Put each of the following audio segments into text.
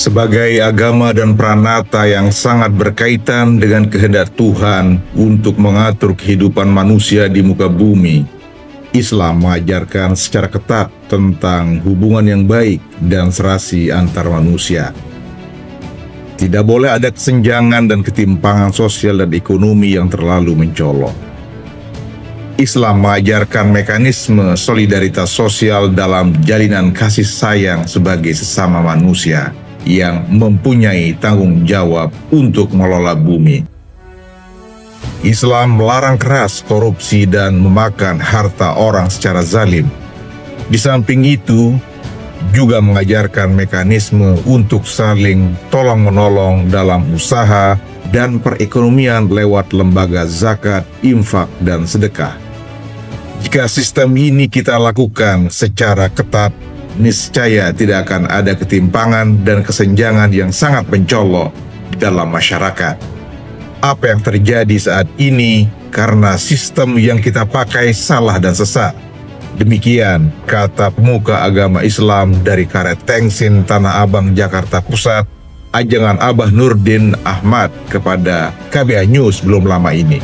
Sebagai agama dan pranata yang sangat berkaitan dengan kehendak Tuhan untuk mengatur kehidupan manusia di muka bumi, Islam mengajarkan secara ketat tentang hubungan yang baik dan serasi antar manusia. Tidak boleh ada kesenjangan dan ketimpangan sosial dan ekonomi yang terlalu mencolok. Islam mengajarkan mekanisme solidaritas sosial dalam jalinan kasih sayang sebagai sesama manusia yang mempunyai tanggung jawab untuk mengelola bumi. Islam melarang keras korupsi dan memakan harta orang secara zalim. Di samping itu, juga mengajarkan mekanisme untuk saling tolong-menolong dalam usaha dan perekonomian lewat lembaga zakat, infak, dan sedekah. Jika sistem ini kita lakukan secara ketat, niscaya tidak akan ada ketimpangan dan kesenjangan yang sangat mencolok dalam masyarakat. Apa yang terjadi saat ini karena sistem yang kita pakai salah dan sesat. Demikian kata pemuka agama Islam dari Karet Tengsin, Tanah Abang, Jakarta Pusat, Ajangan Abah Nurdin Ahmad kepada KBA News belum lama ini.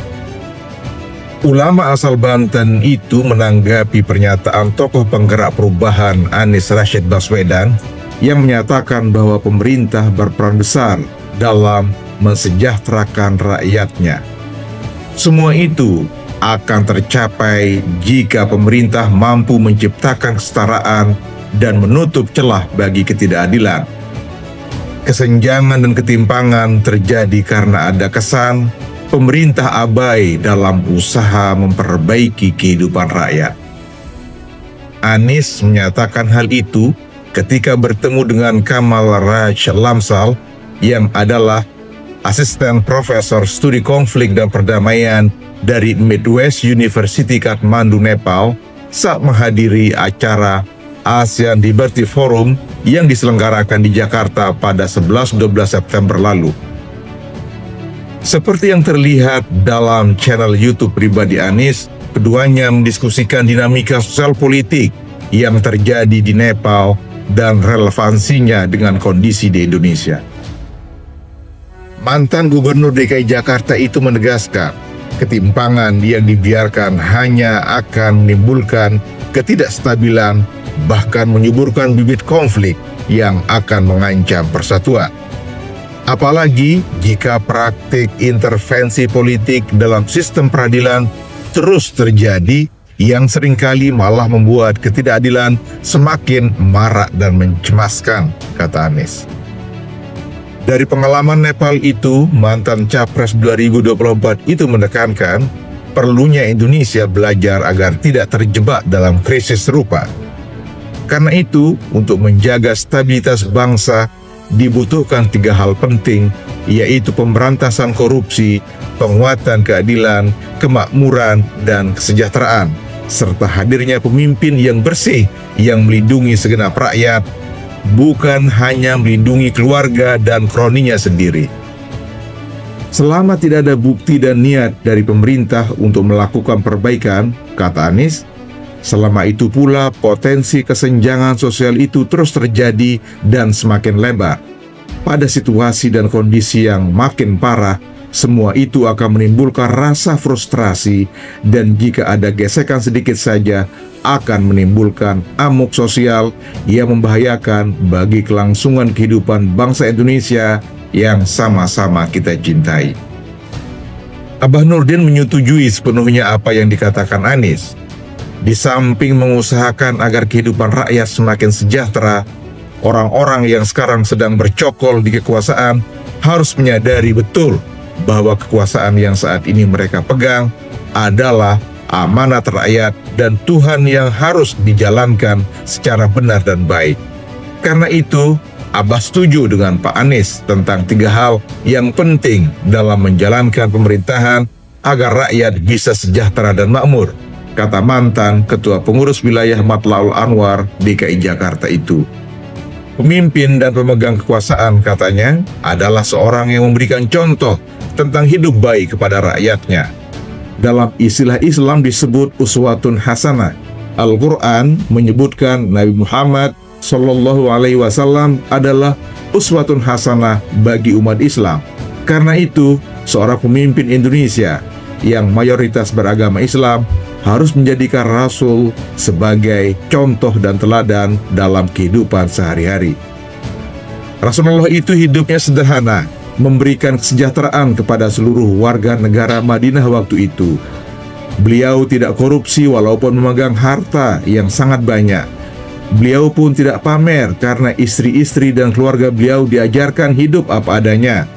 Ulama asal Banten itu menanggapi pernyataan tokoh penggerak perubahan Anies Rashid Baswedan yang menyatakan bahwa pemerintah berperan besar dalam mensejahterakan rakyatnya. Semua itu akan tercapai jika pemerintah mampu menciptakan kesetaraan dan menutup celah bagi ketidakadilan. Kesenjangan dan ketimpangan terjadi karena ada kesan pemerintah abai dalam usaha memperbaiki kehidupan rakyat. Anies menyatakan hal itu ketika bertemu dengan Kamal Raj Lamsal yang adalah asisten profesor studi konflik dan perdamaian dari Midwest University Kathmandu, Nepal saat menghadiri acara ASEAN Liberty Forum yang diselenggarakan di Jakarta pada 11-12 September lalu. Seperti yang terlihat dalam channel YouTube pribadi Anies, keduanya mendiskusikan dinamika sosial politik yang terjadi di Nepal dan relevansinya dengan kondisi di Indonesia. Mantan Gubernur DKI Jakarta itu menegaskan, ketimpangan yang dibiarkan hanya akan menimbulkan ketidakstabilan, bahkan menyuburkan bibit konflik yang akan mengancam persatuan. Apalagi jika praktik intervensi politik dalam sistem peradilan terus terjadi yang seringkali malah membuat ketidakadilan semakin marak dan mencemaskan, kata Anies. Dari pengalaman Nepal itu, mantan Capres 2024 itu menekankan perlunya Indonesia belajar agar tidak terjebak dalam krisis serupa. Karena itu, untuk menjaga stabilitas bangsa, dibutuhkan 3 hal penting, yaitu pemberantasan korupsi, penguatan keadilan, kemakmuran, dan kesejahteraan, serta hadirnya pemimpin yang bersih yang melindungi segenap rakyat, bukan hanya melindungi keluarga dan kroninya sendiri. Selama tidak ada bukti dan niat dari pemerintah untuk melakukan perbaikan, kata Anies, selama itu pula potensi kesenjangan sosial itu terus terjadi dan semakin lebar. Pada situasi dan kondisi yang makin parah, semua itu akan menimbulkan rasa frustrasi dan jika ada gesekan sedikit saja akan menimbulkan amuk sosial yang membahayakan bagi kelangsungan kehidupan bangsa Indonesia yang sama-sama kita cintai. Abah Nurdin menyetujui sepenuhnya apa yang dikatakan Anies. Di samping mengusahakan agar kehidupan rakyat semakin sejahtera, orang-orang yang sekarang sedang bercokol di kekuasaan harus menyadari betul bahwa kekuasaan yang saat ini mereka pegang adalah amanat rakyat dan Tuhan yang harus dijalankan secara benar dan baik. Karena itu, Abah setuju dengan Pak Anies tentang 3 hal yang penting dalam menjalankan pemerintahan agar rakyat bisa sejahtera dan makmur, kata mantan Ketua Pengurus Wilayah Matlaul Anwar DKI Jakarta itu. Pemimpin dan pemegang kekuasaan, katanya, adalah seorang yang memberikan contoh tentang hidup baik kepada rakyatnya. Dalam istilah Islam disebut uswatun hasanah. Al-Quran menyebutkan Nabi Muhammad Shallallahu Alaihi Wasallam adalah uswatun hasanah bagi umat Islam. Karena itu, seorang pemimpin Indonesia yang mayoritas beragama Islam harus menjadikan Rasul sebagai contoh dan teladan dalam kehidupan sehari-hari. Rasulullah itu hidupnya sederhana, memberikan kesejahteraan kepada seluruh warga negara Madinah waktu itu. Beliau tidak korupsi walaupun memegang harta yang sangat banyak. Beliau pun tidak pamer karena istri-istri dan keluarga beliau diajarkan hidup apa adanya.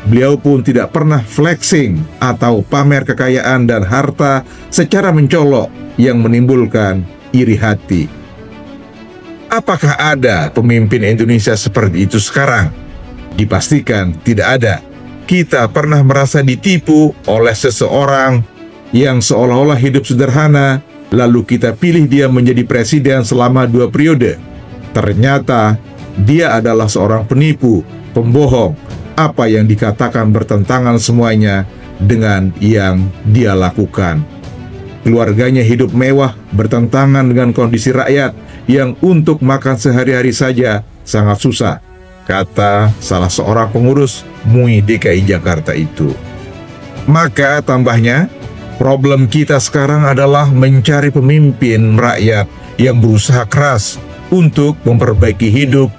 Beliau pun tidak pernah flexing atau pamer kekayaan dan harta secara mencolok yang menimbulkan iri hati. Apakah ada pemimpin Indonesia seperti itu sekarang? Dipastikan tidak ada. Kita pernah merasa ditipu oleh seseorang yang seolah-olah hidup sederhana, lalu kita pilih dia menjadi presiden selama 2 periode. Ternyata dia adalah seorang penipu, pembohong. Apa yang dikatakan bertentangan semuanya dengan yang dia lakukan. Keluarganya hidup mewah bertentangan dengan kondisi rakyat yang untuk makan sehari-hari saja sangat susah, kata salah seorang pengurus MUI DKI Jakarta itu. Maka tambahnya, problem kita sekarang adalah mencari pemimpin rakyat yang berusaha keras untuk memperbaiki hidup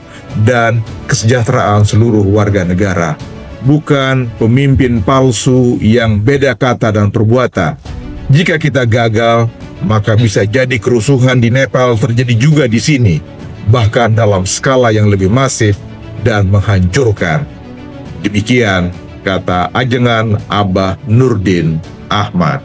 dan kesejahteraan seluruh warga negara, bukan pemimpin palsu yang beda kata dan perbuatan. Jika kita gagal, maka bisa jadi kerusuhan di Nepal terjadi juga di sini, bahkan dalam skala yang lebih masif dan menghancurkan. Demikian kata Ajengan Abah Nurdin Ahmad.